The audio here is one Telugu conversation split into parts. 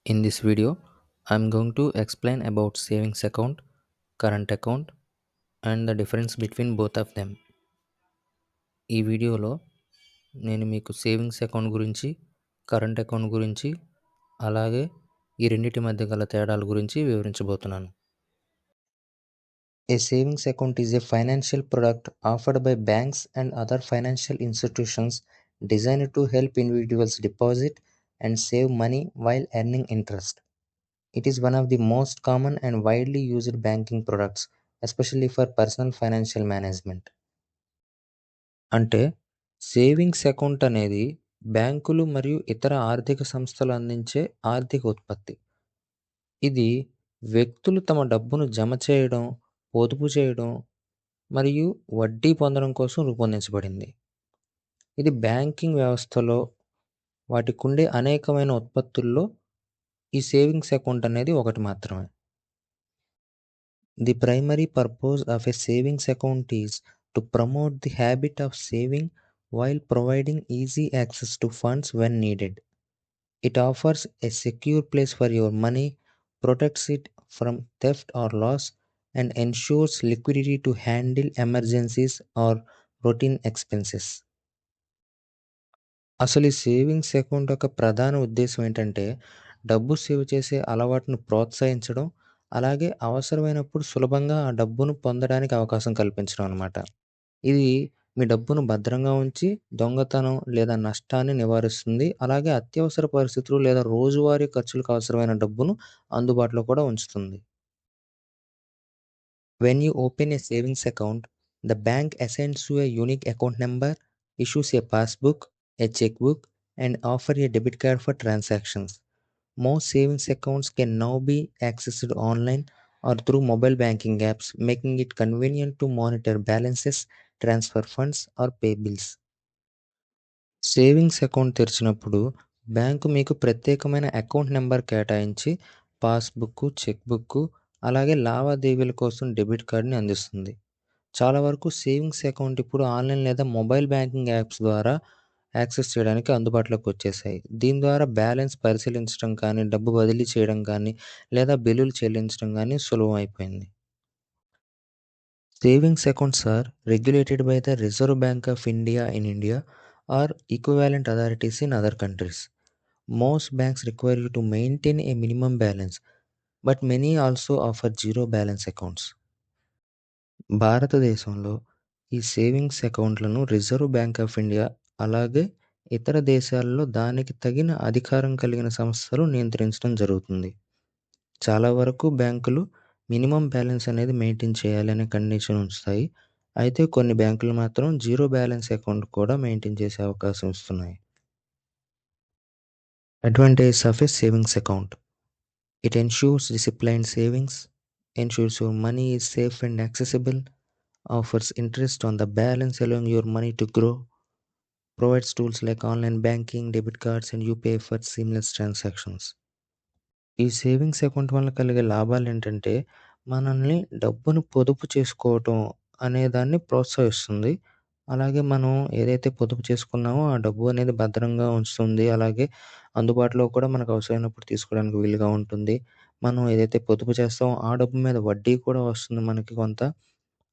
In this video, I'm going to explain about savings account, current account, and the difference between both of them. ఈ వీడియోలో నేను మీకు సేవింగ్స్ అకౌంట్ గురించి, కరెంట్ అకౌంట్ గురించి, అలాగే ఈ రెండిటి మధ్య గల తేడాల గురించి వివరించబోతున్నాను. A savings account is a financial product offered by banks and other financial institutions designed to help individuals deposit and save money while earning interest. It is one of the most common and widely used banking products, especially for personal financial management. అంటే సేవింగ్స్ అకౌంట్ అనేది బ్యాంకులు మరియు ఇతర ఆర్థిక సంస్థలు అందించే ఆర్థిక ఉత్పత్తి. ఇది వ్యక్తులు తమ డబ్బును జమ చేయడం, పొదుపు చేయడం మరియు వడ్డీ పొందడం కోసం రూపొందించబడింది. ఇది బ్యాంకింగ్ వ్యవస్థలో వాటికుండే అనేకమైన ఉత్పత్తుల్లో ఈ సేవింగ్స్ అకౌంట్ అనేది ఒకటి మాత్రమే. The primary purpose of a savings account is to promote the habit of saving while providing easy access to funds when needed. It offers a secure place for your money, protects it from theft or loss, and ensures liquidity to handle emergencies or routine expenses. అసలు ఈ సేవింగ్స్ అకౌంట్ యొక్క ప్రధాన ఉద్దేశం ఏంటంటే డబ్బు సేవ్ చేసే అలవాటును ప్రోత్సహించడం, అలాగే అవసరమైనప్పుడు సులభంగా ఆ డబ్బును పొందడానికి అవకాశం కల్పించడం అనమాట. ఇది మీ డబ్బును భద్రంగా ఉంచి దొంగతనం లేదా నష్టాన్ని నివారిస్తుంది. అలాగే అత్యవసర పరిస్థితులు లేదా రోజువారీ ఖర్చులకు అవసరమైన డబ్బును అందుబాటులో కూడా ఉంచుతుంది. When you open a savings account, the bank assigns you a unique account number, issues a passbook, a checkbook, and offer a debit card for transactions. Most savings accounts can now be accessed online or through mobile banking apps, making it convenient to monitor balances, transfer funds, or pay bills. Savings account తెరిచినప్పుడు బ్యాంకు మీకు ప్రత్యేకమైన అకౌంట్ నెంబర్ కేటాయించి పాస్బుక్, చెక్బుక్, అలాగే లావాదేవీల కోసం డెబిట్ కార్డ్ని అందిస్తుంది. చాలా వరకు సేవింగ్స్ అకౌంట్ ఇప్పుడు ఆన్లైన్ లేదా మొబైల్ బ్యాంకింగ్ యాప్స్ ద్వారా యాక్సెస్ చేయడానికి అందుబాటులోకి వచ్చేసాయి. దీని ద్వారా బ్యాలెన్స్ పరిశీలించడం కానీ, డబ్బు బదిలీ చేయడం కానీ, లేదా బిల్లులు చెల్లించడం కానీ సులభం అయిపోయింది. Savings accounts are regulated by the Reserve Bank of India in India or equivalent authorities in other countries. Most banks require you to maintain a minimum balance, but many also offer zero balance accounts. భారతదేశంలో ఈ సేవింగ్స్ అకౌంట్లను రిజర్వ్ బ్యాంక్ ఆఫ్ ఇండియా అలాగే ఇతర దేశాల్లో దానికి తగిన అధికారం కలిగిన సంస్థలు నియంత్రించడం జరుగుతుంది. చాలా వరకు బ్యాంకులు మినిమం బ్యాలెన్స్ అనేది మెయింటైన్ చేయాలి అనే కండిషన్ ఉంచుతాయి. అయితే కొన్ని బ్యాంకులు మాత్రం జీరో బ్యాలెన్స్ అకౌంట్ కూడా మెయింటైన్ చేసే అవకాశం ఇస్తున్నాయి. Advantage of A savings account. It ensures disciplined savings, ensures your money is safe and accessible, offers interest on the balance allowing your money to grow, provides tools like online banking, debit cards, and UPI for seamless transactions. ఈ సేవింగ్స్ అకౌంట్ వల్ల కలిగే లాభాలు ఏంటంటే మనల్ని డబ్బును పొదుపు చేసుకోవటం అనే దాన్ని ప్రోత్సహిస్తుంది. అలాగే మనం ఏదైతే పొదుపు చేసుకున్నామో ఆ డబ్బు అనేది భద్రంగా ఉంచుతుంది. అలాగే అందుబాటులో కూడా మనకు అవసరమైనప్పుడు తీసుకోవడానికి వీలుగా ఉంటుంది. మనం ఏదైతే పొదుపు చేస్తామో ఆ డబ్బు మీద వడ్డీ కూడా వస్తుంది మనకి కొంత.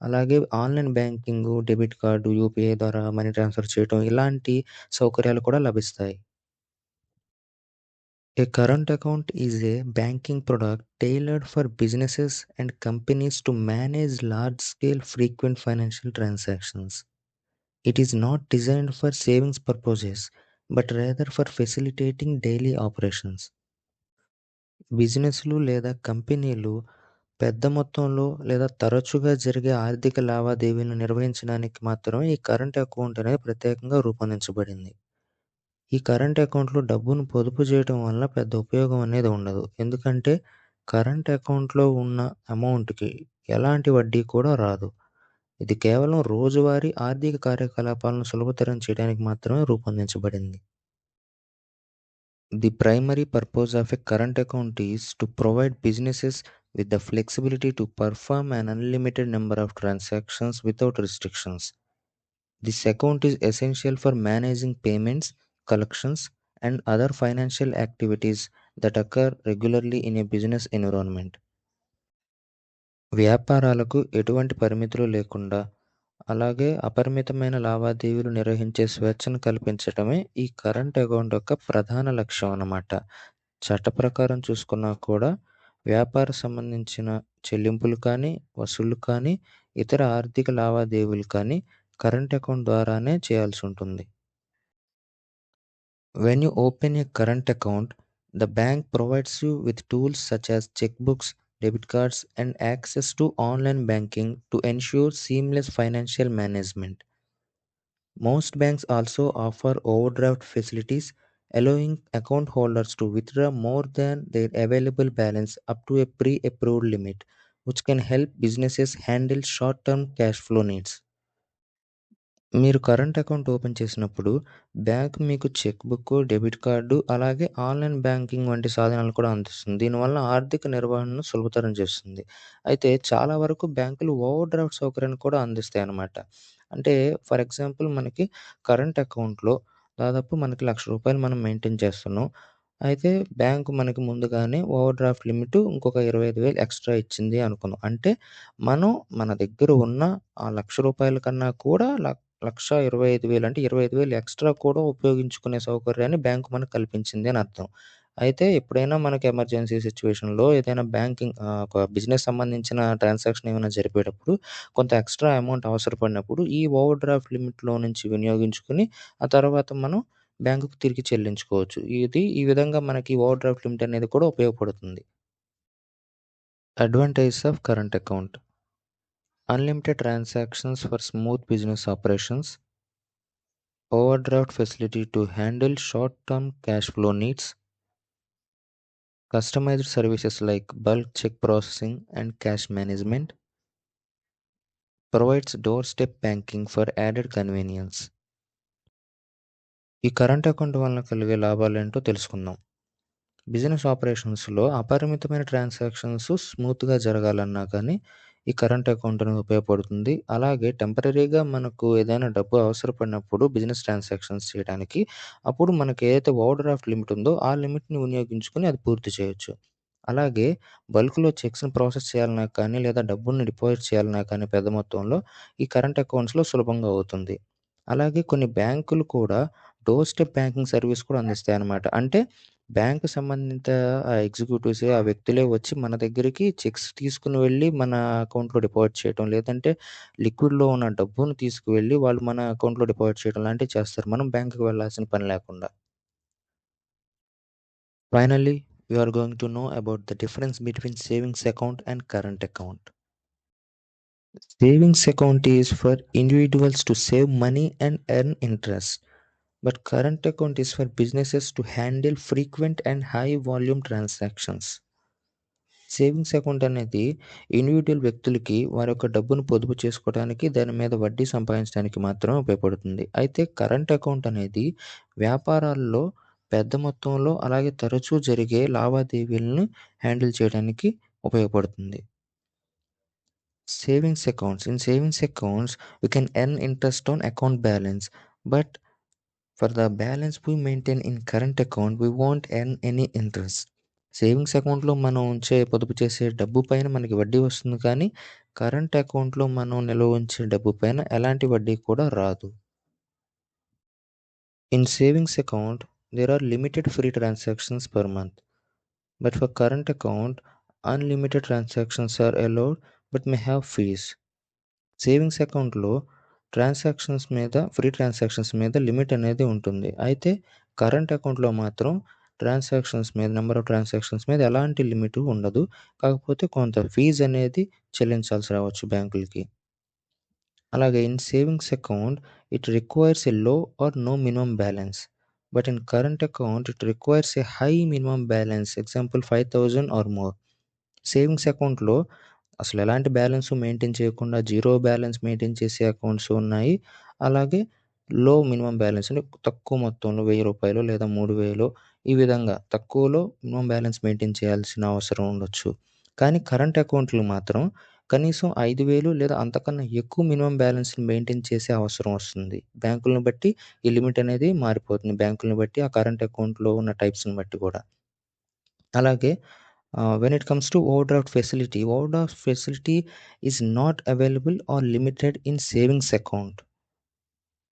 అలాగే online banking, debit card, UPI ద్వారా మనీ ట్రాన్స్ఫర్ చేయటం ఇలాంటి సౌకర్యాలు కూడా లభిస్తాయి. A current account is a banking product tailored for businesses and companies to manage large-scale frequent financial transactions. It is not designed for savings purposes, but rather for facilitating daily operations. బిజినెస్లు లేదా కంపెనీలు పెద్ద మొత్తంలో లేదా తరచుగా జరిగే ఆర్థిక లావాదేవీలను నిర్వహించడానికి మాత్రమే ఈ కరెంట్ అకౌంట్ అనేది ప్రత్యేకంగా రూపొందించబడింది. ఈ కరెంట్ అకౌంట్‌లో డబ్బును పొదుపు చేయటం వల్ల పెద్ద ఉపయోగం అనేది ఉండదు. ఎందుకంటే కరెంట్ అకౌంట్‌లో ఉన్న అమౌంట్‌కి ఎలాంటి వడ్డీ కూడా రాదు. ఇది కేవలం రోజువారీ ఆర్థిక కార్యకలాపాలను సులభతరం చేయడానికి మాత్రమే రూపొందించబడింది. The primary purpose of a current account is to provide businesses with the flexibility to perform an unlimited number of transactions without restrictions. This account is essential for managing payments, collections, and other financial activities that occur regularly in a business environment. వ్యాపారాలకు ఎటువంటి పరిమితులు లేకుండా, అలాగే అపరిమితమైన లావాదేవీలు నిర్వహించే స్వేచ్ఛను కల్పించటమే ఈ కరెంట్ అకౌంట్ యొక్క ప్రధాన లక్ష్యం అన్నమాట. చట్ట ప్రకారం చూసుకున్నా కూడా వ్యాపార సంబంధించిన చెల్లింపులు కానీ, వసూళ్ళు కానీ, ఇతర ఆర్థిక లావాదేవీలు కానీ కరెంట్ అకౌంట్ ద్వారానే చేయాల్సి ఉంటుంది. When you open a current account, the bank provides you with tools such as checkbooks, debit cards, and access to online banking to ensure seamless financial management. Most banks also offer overdraft facilities, allowing account holders to withdraw more than their available balance up to a pre approved limit, which can help businesses handle short term cash flow needs. మీరు కరెంట్ అకౌంట్ ఓపెన్ చేసినప్పుడు బ్యాంక్ మీకు చెక్ బుక్, డెబిట్ కార్డు, అలాగే ఆన్‌లైన్ బ్యాంకింగ్ వంటి సాధనాలు కూడా అందిస్తుంది. దీనివల్ల ఆర్థిక నిర్వహణను సులభతరం చేస్తుంది. అయితే చాలా వరకు బ్యాంకులు ఓవర్ డ్రాఫ్ట్ సౌకర్యాన్ని కూడా అందిస్తాయన్నమాట. అంటే ఫర్ ఎగ్జాంపుల్ మనకి కరెంట్ అకౌంట్‌లో దాదాపు మనకి రూ. 1,00,000 మనం మెయింటైన్ చేస్తున్నాం. అయితే బ్యాంక్ మనకి ముందుగానే ఓవర్ డ్రాఫ్ట్ లిమిట్ ఇంకొక 25,000 ఎక్స్‌ట్రా ఇచ్చింది అనుకుందాం. అంటే మనం మన దగ్గర ఉన్న ఆ రూ. 1,00,000 కన్నా కూడా 1,25,000 అంటే 25,000 ఎక్స్‌ట్రా కూడా ఉపయోగించుకునే సౌకర్యాన్ని బ్యాంక్ మనకు కల్పించింది అని అర్థం. అయితే ఎప్పుడైనా మనకి ఎమర్జెన్సీ సిట్యుయేషన్‌లో ఏదైనా ఒక బిజినెస్ సంబంధించిన ట్రాన్సాక్షన్ ఏమైనా జరిపేటప్పుడు కొంత ఎక్స్‌ట్రా అమౌంట్ అవసరపడినప్పుడు ఈ ఓవర్ డ్రాఫ్ట్ లిమిట్‌లో నుంచి వినియోగించుకొని ఆ తర్వాత మనం బ్యాంకుకి తిరిగి చెల్లించుకోవచ్చు. ఈ విధంగా మనకి ఓవర్ డ్రాఫ్ట్ లిమిట్ అనేది కూడా ఉపయోగపడుతుంది. Advantages of current account. Unlimited transactions for smooth business operations. Overdraft facility to handle short-term cash flow needs. Customized services like bulk check processing and cash management. Provides doorstep banking for added convenience. ఈ కరెంట్ అకౌంట్ వలన కలిగే లాభాలేంటో తెలుసుకుందాం. బిజినెస్ ఆపరేషన్స్‌లో అపరిమితమైన ట్రాన్సాక్షన్స్ స్మూత్‌గా జరగాలన్నా కానీ ఈ కరెంట్ అకౌంట్ అనేది ఉపయోగపడుతుంది. అలాగే టెంపరరీగా మనకు ఏదైనా డబ్బు అవసరపడినప్పుడు బిజినెస్ ట్రాన్సాక్షన్స్ చేయడానికి అప్పుడు మనకి ఏదైతే ఓవర్ డ్రాఫ్ట్ లిమిట్ ఉందో ఆ లిమిట్‌ని వినియోగించుకొని అది పూర్తి చేయొచ్చు. అలాగే బల్క్‌లో చెక్స్‌ని ప్రాసెస్ చేయాలన్నా కానీ లేదా డబ్బుల్ని డిపాజిట్ చేయాలన్నా కానీ పెద్ద మొత్తంలో ఈ కరెంట్ అకౌంట్స్‌లో సులభంగా అవుతుంది. అలాగే కొన్ని బ్యాంకులు కూడా డోర్ స్టెప్ బ్యాంకింగ్ సర్వీస్ కూడా అందిస్తాయన్నమాట. అంటే బ్యాంక్ సంబంధిత ఎగ్జిక్యూటివ్సే ఆ వ్యక్తులే వచ్చి మన దగ్గరికి చెక్స్ తీసుకొని వెళ్ళి మన అకౌంట్‌లో డిపాజిట్ చేయటం, లేదంటే లిక్విడ్‌లో ఉన్న డబ్బును తీసుకువెళ్ళి వాళ్ళు మన అకౌంట్‌లో డిపాజిట్ చేయడం లాంటివి చేస్తారు. మనం బ్యాంక్‌కి వెళ్ళాల్సిన పని లేకుండా. Finally, we are going to know about the difference between savings account and current account. Savings account is for individuals to save money and earn interest, but current account is for businesses to handle frequent and high volume transactions. Savings account అనేది ఇండివిడ్యువల్ వ్యక్తులకి వారి యొక్క డబ్బును పొదుపు చేసుకోవడానికి, దాని మీద వడ్డీ సంపాదించడానికి మాత్రమే ఉపయోగపడుతుంది. అయితే కరెంట్ అకౌంట్ అనేది వ్యాపారాల్లో పెద్ద మొత్తంలో అలాగే తరచూ జరిగే లావాదేవీలను హ్యాండిల్ చేయడానికి ఉపయోగపడుతుంది. Savings accounts. In savings accounts, we can earn interest on account balance, but for the balance we maintain in current account, we won't earn any interest. Savings అకౌంట్‌లో మనం పొదుపు చేసే డబ్బు పైన మనకి వడ్డీ వస్తుంది కానీ, కరెంట్ అకౌంట్‌లో మనం నిల్వ ఉంచే డబ్బు పైన ఎలాంటి వడ్డీ కూడా రాదు. In savings account, there are limited free transactions per month, but for current account, unlimited transactions are allowed but may have fees. Savings అకౌంట్‌లో ఫ్రీ ట్రాన్సాక్షన్స్ మీద లిమిట్ అనేది ఉంటుంది. అయితే కరెంట్ అకౌంట్‌లో మాత్రం నంబర్ ఆఫ్ ట్రాన్సాక్షన్స్ మీద ఎలాంటి లిమిట్ ఉండదు. కాకపోతే కొంత ఫీజ్ అనేది చెల్లించాల్సి రావచ్చు బ్యాంకులకి. అలాగే in savings account it requires a low or no minimum balance. But in current account it requires a high minimum balance. Example 5,000 or more. Savings అకౌంట్‌లో అసలు ఎలాంటి బ్యాలెన్స్ మెయింటైన్ చేయకుండా జీరో బ్యాలెన్స్ మెయింటైన్ చేసే అకౌంట్స్ ఉన్నాయి. అలాగే లో మినిమమ్ బ్యాలెన్స్ అంటే తక్కువ మొత్తంలో రూ. 1,000 లేదా 3,000 ఈ విధంగా తక్కువలో మినిమమ్ బ్యాలెన్స్ మెయింటైన్ చేయాల్సిన అవసరం ఉండొచ్చు. కానీ కరెంట్ అకౌంట్‌లు మాత్రం కనీసం 5,000 లేదా అంతకన్నా ఎక్కువ మినిమమ్ బ్యాలెన్స్‌ని మెయింటైన్ చేసే అవసరం వస్తుంది. బ్యాంకులను బట్టి ఈ లిమిట్ అనేది మారిపోతుంది. బ్యాంకులను బట్టి ఆ కరెంట్ అకౌంట్‌లో ఉన్న టైప్స్‌ని బట్టి కూడా. అలాగే when it comes to overdraft facility is not available or limited in savings account,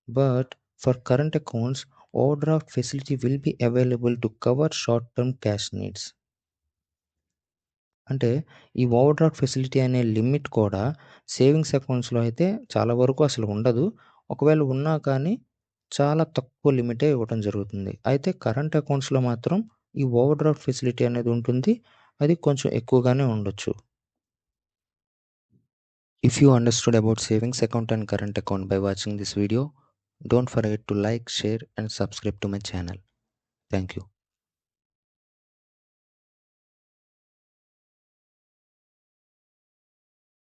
but for current accounts overdraft facility will be available to cover short term cash needs. అంటే ఈ ఓవర్‌డ్రాఫ్ట్ ఫెసిలిటీ అనే లిమిట్ కూడా సేవింగ్స్ అకౌంట్స్‌లో అయితే చాలా వరకు అసలు ఉండదు. ఒకవేళ ఉన్నా కానీ చాలా తక్కువ లిమిటే ఇవ్వటం జరుగుతుంది. అయితే కరెంట్ అకౌంట్స్‌లో మాత్రం ఈ ఓవర్‌డ్రాఫ్ట్ ఫెసిలిటీ అనేది ఉంటుంది. అది కొంచెం ఎక్కువగానే ఉండొచ్చు. If you understood about savings account and current account by watching this video, don't forget to like, share and subscribe to my channel. Thank you.